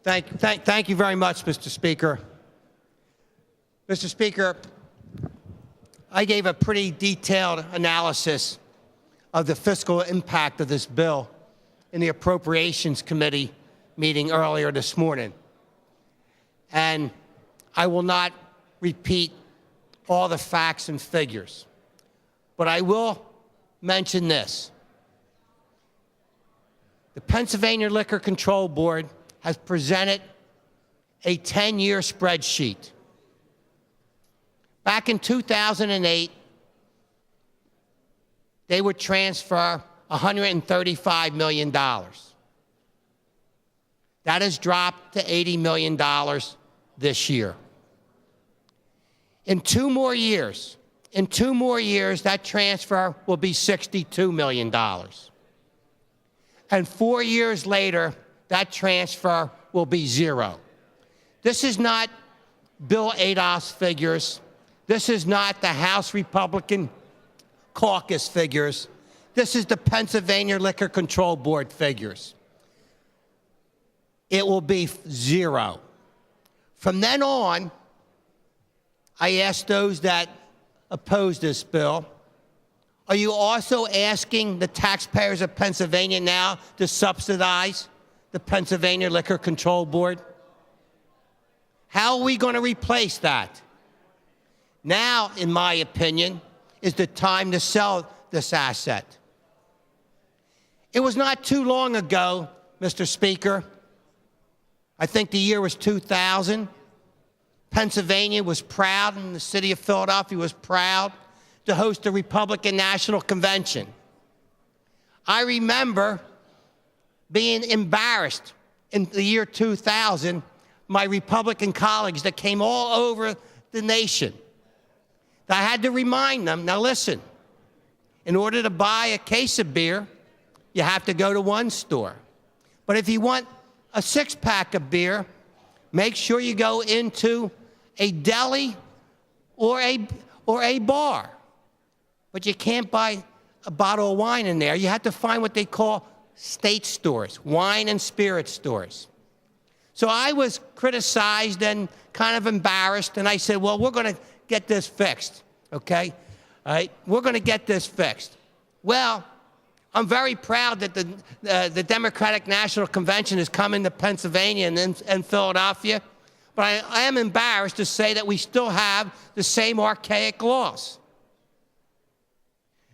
Thank you very much, Mr. Speaker. Mr. Speaker, I gave a pretty detailed analysis of the fiscal impact of this bill in the Appropriations Committee meeting earlier this morning. And I will not repeat all the facts and figures, but I will mention this. The Pennsylvania Liquor Control Board has presented a 10-year spreadsheet. Back in 2008, they would transfer $135 million. That has dropped to $80 million this year. In two more years, that transfer will be $62 million. And 4 years later, that transfer will be zero. This is not Bill Adolph's figures. This is not the House Republican caucus figures. This is the Pennsylvania Liquor Control Board figures. It will be zero. From then on, I asked those that oppose this bill, are you also asking the taxpayers of Pennsylvania now to subsidize the Pennsylvania Liquor Control Board? How are we going to replace that? Now, in my opinion, is the time to sell this asset. It was not too long ago, Mr. Speaker, I think the year was 2000, Pennsylvania was proud, and the city of Philadelphia was proud to host a Republican National Convention. I remember being embarrassed in the year 2000, my Republican colleagues that came all over the nation. I had to remind them, now listen, in order to buy a case of beer, you have to go to one store. But if you want a six-pack of beer, make sure you go into a deli or a bar. But you can't buy a bottle of wine in there. You have to find what they call state stores, wine and spirit stores. So I was criticized and kind of embarrassed, and I said, well, we're going to get this fixed, okay? All right, we're going to get this fixed. Well, I'm very proud that the Democratic National Convention is coming to Pennsylvania and Philadelphia, but I am embarrassed to say that we still have the same archaic laws.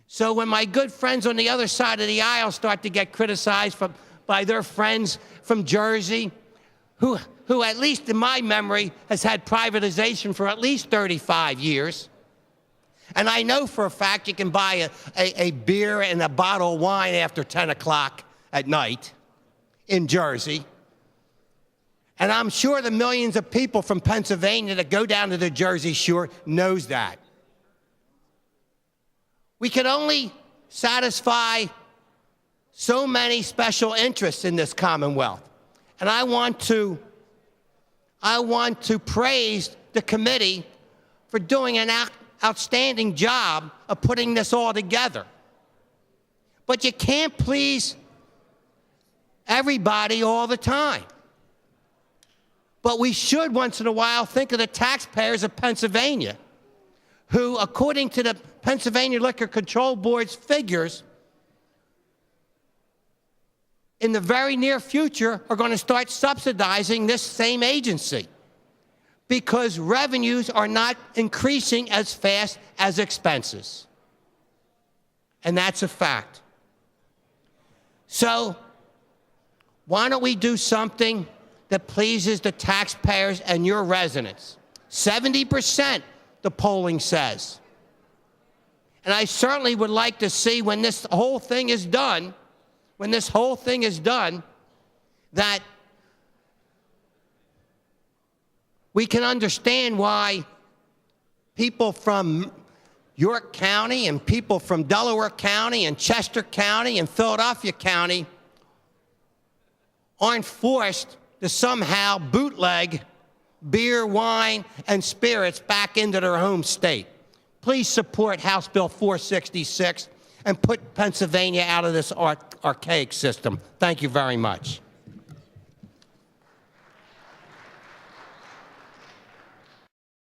So when my good friends on the other side of the aisle start to get criticized by their friends from Jersey, who at least in my memory has had privatization for at least 35 years, and I know for a fact you can buy a beer and a bottle of wine after 10 o'clock at night in Jersey, and I'm sure the millions of people from Pennsylvania that go down to the Jersey Shore knows that. We can only satisfy so many special interests in this Commonwealth. And I want to praise the committee for doing an outstanding job of putting this all together. But you can't please everybody all the time. But we should once in a while think of the taxpayers of Pennsylvania, who, according to the Pennsylvania Liquor Control Board's figures, in the very near future are going to start subsidizing this same agency because revenues are not increasing as fast as expenses. And that's a fact. So why don't we do something that pleases the taxpayers and your residents? 70%, the polling says. And I certainly would like to see when this whole thing is done, that we can understand why people from York County and people from Delaware County and Chester County and Philadelphia County aren't forced to somehow bootleg beer, wine, and spirits back into their home state. Please support House Bill 466 and put Pennsylvania out of this archaic system. Thank you very much.